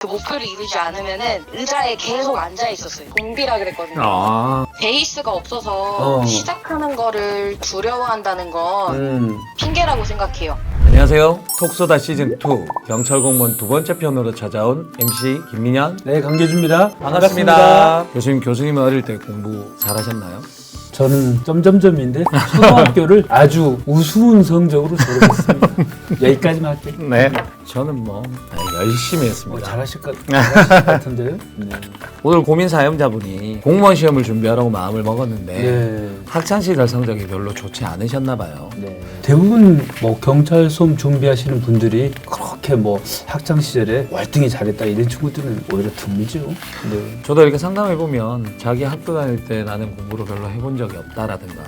그 목표를 이루지 않으면은 의자에 계속 앉아 있었어요. 좀비라 그랬거든요. 아, 베이스가 없어서 시작하는 거를 두려워한다는 건 핑계라고 생각해요. 안녕하세요. 톡소다 시즌2 경찰 공무원 두 번째 편으로 찾아온 MC 김민현. 네, 강재주입니다. 반갑습니다. 교수님은 어릴 때 공부 잘하셨나요? 저는 점점점인데 초등학교를 아주 우스운 성적으로 졸업했습니다. 여기까지만 할게요. 네. 저는 열심히 했습니다. 잘하실 것 같은데요? 네. 오늘 고민 사연자분이 공무원 시험을 준비하라고 마음을 먹었는데 네. 학창시절 성적이 별로 좋지 않으셨나 봐요. 네. 대부분 경찰 시험 준비하시는 분들이 그렇게 학창 시절에 월등히 잘했다 이런 친구들은 오히려 드물죠. 네. 저도 이렇게 상담해보면 자기 학교 다닐 때 나는 공부를 별로 해본 적이 없다라든가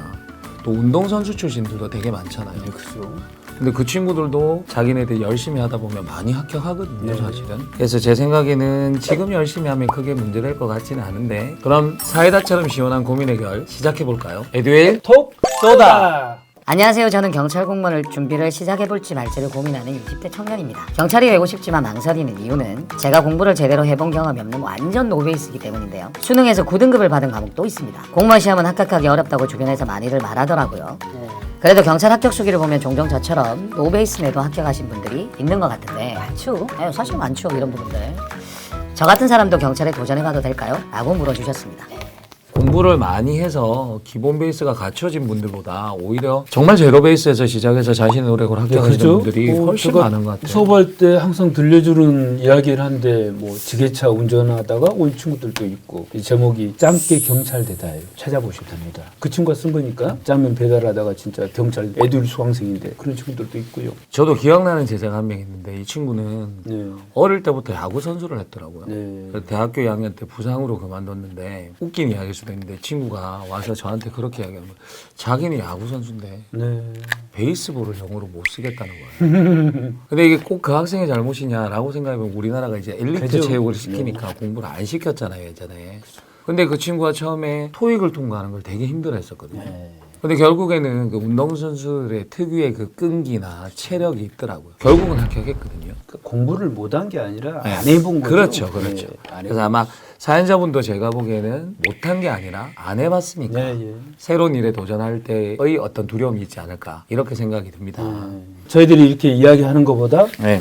또 운동선수 출신들도 되게 많잖아요. 네, 그렇죠. 근데 그 친구들도 자기네들 열심히 하다 보면 많이 합격하거든요, 네. 사실은. 그래서 제 생각에는 지금 열심히 하면 크게 문제될 것 같지는 않은데 그럼 사이다처럼 시원한 고민 해결 시작해볼까요? 에듀윌 톡 쏘다. 안녕하세요. 저는 경찰 공무원을 준비를 시작해볼지 말지를 고민하는 20대 청년입니다. 경찰이 되고 싶지만 망설이는 이유는 제가 공부를 제대로 해본 경험이 없는 완전 노베이스이기 때문인데요. 수능에서 9등급을 받은 과목도 있습니다. 공무원 시험은 합격하기 어렵다고 주변에서 많이들 말하더라고요. 그래도 경찰 합격 수기를 보면 종종 저처럼 노베이스에도 합격하신 분들이 있는 것 같은데 많죠? 사실 많죠, 이런 부분들. 저 같은 사람도 경찰에 도전해봐도 될까요? 라고 물어주셨습니다. 공부를 많이 해서 기본 베이스가 갖춰진 분들보다 오히려 정말 제로 베이스에서 시작해서 자신의 노력으로 합격하는 분들이 훨씬 많은 것 같아요. 수업할 때 항상 들려주는 이야기를 하는데 지게차 운전하다가 온 친구들도 있고 이 제목이 짱깨 경찰대다예요. 찾아보시면 됩니다. 그 친구가 쓴 거니까 짱면 배달하다가 진짜 경찰 애들 수강생인데 그런 친구들도 있고요. 저도 기억나는 제자가 한 명 있는데 이 친구는 네. 어릴 때부터 야구 선수를 했더라고요. 네. 그래서 대학교 2학년 때 부상으로 그만뒀는데 웃긴 이야기일 수도 있는데 친구가 와서 저한테 그렇게 이야기하면 자기는 야구 선수인데 네. 베이스볼을 영어로 못 쓰겠다는 거예요. 근데 이게 꼭 그 학생의 잘못이냐라고 생각하면 우리나라가 이제 엘리트 그죠. 체육을 시키니까 공부를 안 시켰잖아요, 예전에. 근데 그 친구가 처음에 토익을 통과하는 걸 되게 힘들어했었거든요. 네. 근데 결국에는 그 운동선수들의 특유의 그 끈기나 체력이 있더라고요. 결국은 합격했거든요. 공부를 못한 게 아니라 네. 안 해본 거죠. 그렇죠, 그렇죠. 네, 안 그래서 아마 사연자분도 제가 보기에는 못한 게 아니라 안 해봤으니까 네, 새로운 일에 도전할 때의 어떤 두려움이 있지 않을까 이렇게 생각이 듭니다. 저희들이 이렇게 이야기하는 것보다 네.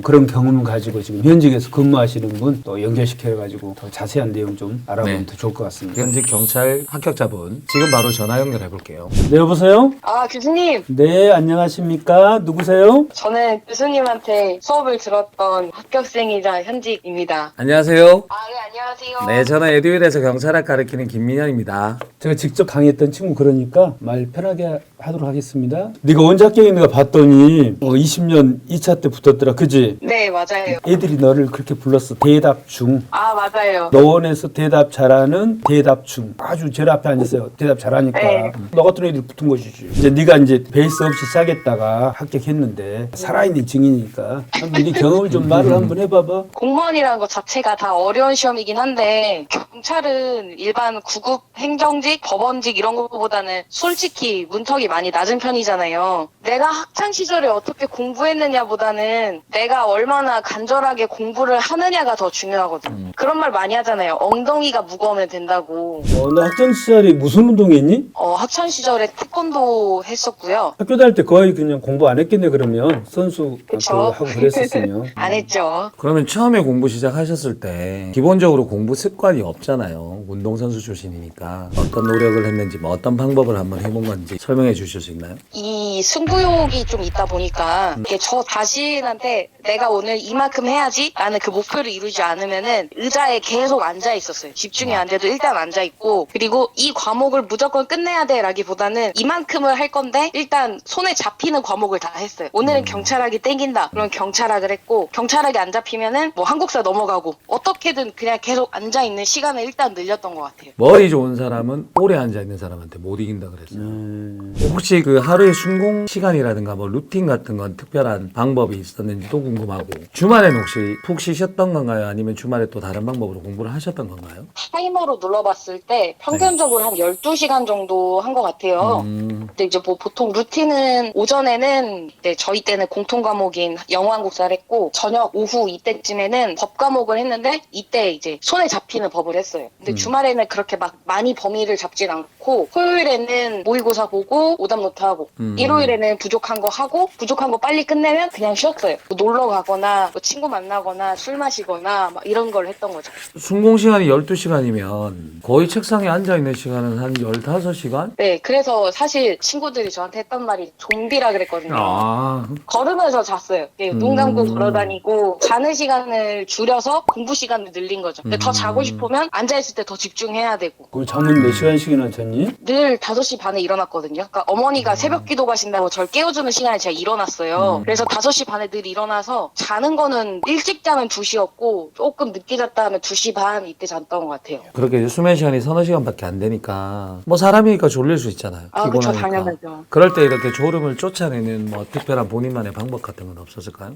그런 경험을 가지고 지금 현직에서 근무하시는 분 또 연결시켜가지고 더 자세한 내용 좀 알아보면 네. 더 좋을 것 같습니다. 현직 경찰 합격자분 지금 바로 전화 연결해 볼게요. 네, 여보세요? 아, 교수님. 네, 안녕하십니까? 누구세요? 저는 교수님한테 수업을 들었던 합격생이자 현직입니다. 안녕하세요. 아, 네, 안녕하세요. 네, 저는 에듀윌에서 경찰학 가르치는 김민현입니다. 제가 직접 강의했던 친구 그러니까 말 편하게 하도록 하겠습니다. 네가 언제 합격했는가 봤더니 20년 2차 때 붙었더라, 그지? 네, 맞아요. 애들이 너를 그렇게 불렀어. 대답중. 아, 맞아요. 노원에서 대답 잘하는 대답중. 아주 제일 앞에 앉았어요. 대답 잘하니까. 네. 너 같은 애들이 붙은 것이지. 이제 네가 이제 베이스 없이 시작했다가 합격했는데 살아있는 증인이니까 한번 네 경험을 좀 말을 한번 해봐봐. 공무원이라는 것 자체가 다 어려운 시험이긴 한데 경찰은 일반 구급 행정직, 법원직 이런 것보다는 솔직히 문턱이 많이 낮은 편이잖아요. 내가 학창 시절에 어떻게 공부했느냐보다는 내가 얼마나 간절하게 공부를 하느냐가 더 중요하거든. 그런 말 많이 하잖아요. 엉덩이가 무거우면 된다고. 너 학창 시절에 무슨 운동했니? 학창 시절에 태권도 했었고요. 학교 다닐 때 거의 그냥 공부 안 했겠네. 그러면 선수 그쵸? 하고 그랬었으면. 안 했죠. 그러면 처음에 공부 시작하셨을 때 기본적으로 공부 습관이 없잖아요. 운동선수 출신이니까 어떤 노력을 했는지 어떤 방법을 한번 해본 건지 설명해 주실 수 있나요? 이 승부욕이 좀 있다 보니까 이게 저 자신한테 내가 오늘 이만큼 해야지 라는 그 목표를 이루지 않으면은 의자에 계속 앉아 있었어요. 집중이 안 돼도 일단 앉아 있고, 그리고 이 과목을 무조건 끝내야 돼 라기보다는 이만큼을 할 건데 일단 손에 잡히는 과목을 다 했어요. 오늘은 경찰학이 땡긴다 그럼 경찰학을 했고, 경찰학이 안 잡히면은 한국사 넘어가고, 어떻게든 그냥 계속 앉아 있는 시간을 시간을 일단 늘렸던 것 같아요. 머리 좋은 사람은 오래 앉아있는 사람한테 못 이긴다 그랬어요. 혹시 그 하루의 순공 시간이라든가 뭐 루틴 같은 건 특별한 방법이 있었는지도 궁금하고, 주말에는 혹시 푹 쉬셨던 건가요? 아니면 주말에 또 다른 방법으로 공부를 하셨던 건가요? 타이머로 눌러봤을 때 평균적으로 한 12시간 정도 한 것 같아요. 근데 이제 뭐 보통 루틴은 오전에는 이제 저희 때는 공통 과목인 영어 한국사를 했고, 저녁 오후 이때쯤에는 법 과목을 했는데, 이때 이제 손에 잡히는 법을 했어요. 근데 주말에는 그렇게 막 많이 범위를 잡진 않고, 토요일에는 모의고사 보고 오답 노트 하고, 일요일에는 부족한 거 하고, 부족한 거 빨리 끝내면 그냥 쉬었어요. 뭐 놀러 가거나 뭐 친구 만나거나 술 마시거나 막 이런 걸 했던 거죠. 순공 시간이 12시간이면 거의 책상에 앉아있는 시간은 한 15시간? 네, 그래서 사실 친구들이 저한테 했던 말이 좀비라 그랬거든요. 아, 걸으면서 잤어요. 눈 감고 걸어다니고, 자는 시간을 줄여서 공부 시간을 늘린 거죠. 근데 더 자고 싶으면 앉아있을 때 더 집중해야 되고. 그럼 잠은 몇 시간씩이나 잤니? 늘 5시 반에 일어났거든요. 그러니까 어머니가 새벽 기도 가신다고 절 깨워주는 시간에 제가 일어났어요. 그래서 5시 반에 늘 일어나서, 자는 거는 일찍 자면 2시였고 조금 늦게 잤다 하면 2시 반 이때 잤던 것 같아요. 그렇게 이제 수면 시간이 서너 시간밖에 안 되니까 뭐 사람이니까 졸릴 수 있잖아요. 아, 그쵸, 피곤하니까. 당연하죠. 그럴 때 이렇게 졸음을 쫓아내는 뭐 특별한 본인만의 방법 같은 건 없었을까요?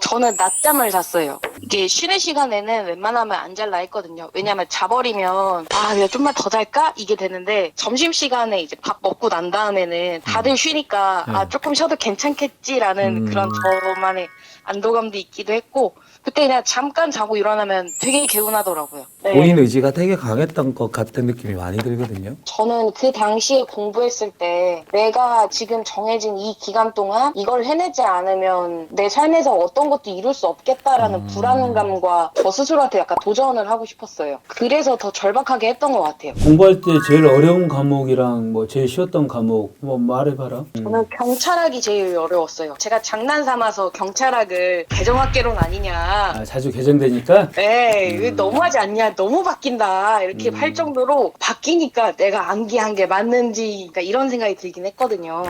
저는 낮잠을 잤어요. 이게 쉬는 시간에는 웬만하면 안 잘라 했거든요. 왜냐면 자버리면, 그냥 좀만 더 잘까? 이게 되는데, 점심시간에 이제 밥 먹고 난 다음에는 다들 쉬니까, 조금 쉬어도 괜찮겠지라는 그런 저만의 안도감도 있기도 했고, 그때 그냥 잠깐 자고 일어나면 되게 개운하더라고요. 네. 본인 의지가 되게 강했던 것 같은 느낌이 많이 들거든요. 저는 그 당시에 공부했을 때 내가 지금 정해진 이 기간 동안 이걸 해내지 않으면 내 삶에서 어떤 것도 이룰 수 없겠다라는 불안감과 저 스스로한테 약간 도전을 하고 싶었어요. 그래서 더 절박하게 했던 것 같아요. 공부할 때 제일 어려운 과목이랑 뭐 제일 쉬웠던 과목 뭐 말해봐라. 저는 경찰학이 제일 어려웠어요. 제가 장난 삼아서 경찰학을 개정학개론 아니냐. 자주 개정되니까? 네, 이거 너무하지 않냐, 너무 바뀐다 이렇게 할 정도로 바뀌니까 내가 암기한 게 맞는지, 그러니까 이런 생각이 들긴 했거든요.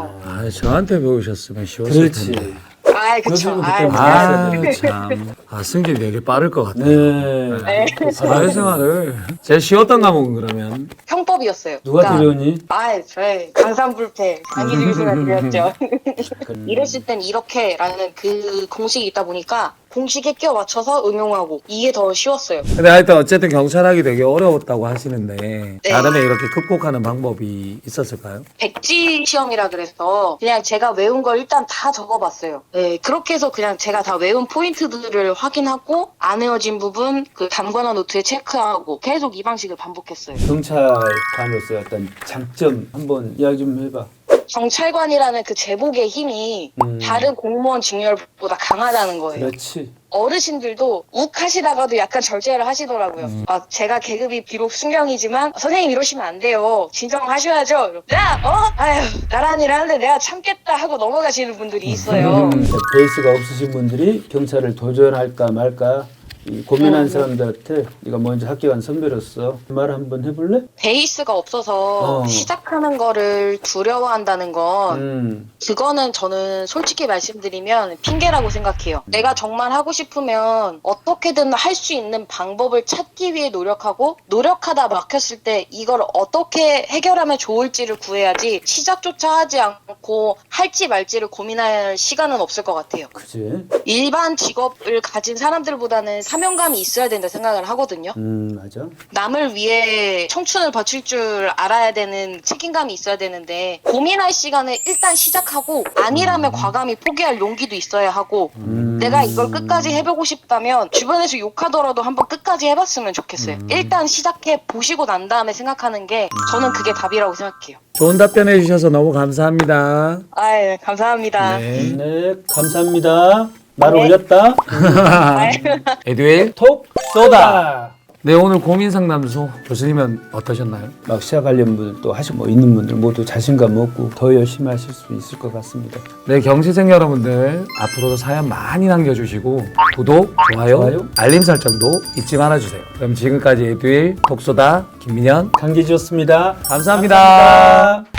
저한테 배우셨으면 쉬웠을 그렇지. 텐데. 그쵸. 때문에. 승진이 되게 빠를 것 같아요. 네. 사회생활을 제일 쉬웠던 과목은 그러면 형법이었어요. 누가 들여오니? 저의 강산불패 강의들 시간 드렸죠. 이랬을 땐 이렇게라는 그 공식이 있다 보니까 공식에 끼워 맞춰서 응용하고, 이게 더 쉬웠어요. 근데 하여튼 어쨌든 경찰학이 되게 어려웠다고 하시는데 나름의 이렇게 극복하는 방법이 있었을까요? 백지 시험이라 그래서 그냥 제가 외운 걸 일단 다 적어봤어요. 네, 그렇게 해서 그냥 제가 다 외운 포인트들을 확인하고, 안 외워진 부분 그 단권화 노트에 체크하고 계속 이 방식을 반복했어요. 경찰관으로서 어떤 장점 한번 이야기 좀 해봐. 경찰관이라는 그 제복의 힘이 다른 공무원 직렬보다 강하다는 거예요. 그렇지. 어르신들도 욱 하시다가도 약간 절제를 하시더라고요. 제가 계급이 비록 순경이지만 선생님 이러시면 안 돼요. 진정하셔야죠. 나란 일 하는데 내가 참겠다 하고 넘어가시는 분들이 있어요. 베이스가 없으신 분들이 경찰을 도전할까 말까 고민한 사람들한테 네가 먼저 학교간 선배로서 말 한번 해볼래? 베이스가 없어서 시작하는 거를 두려워한다는 건 그거는 저는 솔직히 말씀드리면 핑계라고 생각해요. 내가 정말 하고 싶으면 어떻게든 할 수 있는 방법을 찾기 위해 노력하고, 노력하다 막혔을 때 이걸 어떻게 해결하면 좋을지를 구해야지 시작조차 하지 않고 할지 말지를 고민할 시간은 없을 것 같아요. 그지? 일반 직업을 가진 사람들보다는 사명감이 있어야 된다 생각을 하거든요. 맞아. 남을 위해 청춘을 바칠 줄 알아야 되는 책임감이 있어야 되는데, 고민할 시간에 일단 시작하고, 아니라면 과감히 포기할 용기도 있어야 하고, 내가 이걸 끝까지 해보고 싶다면 주변에서 욕하더라도 한번 끝까지 해봤으면 좋겠어요. 일단 시작해 보시고 난 다음에 생각하는 게 저는 그게 답이라고 생각해요. 좋은 답변 해주셔서 너무 감사합니다. 감사합니다. 네, 감사합니다. 말 올렸다. 에듀윌 톡 쏘다. 네, 오늘 고민 상담소 교수님은 어떠셨나요? 막 시작하려는 분들 또 하시고 있는 분들 모두 자신감 얻고 더 열심히 하실 수 있을 것 같습니다. 네, 경시생 여러분들 앞으로도 사연 많이 남겨주시고 구독, 좋아요, 알림 설정도 잊지 말아주세요. 그럼 지금까지 에듀윌 톡쏘다 김민현 강기지였습니다. 감사합니다. 감사합니다.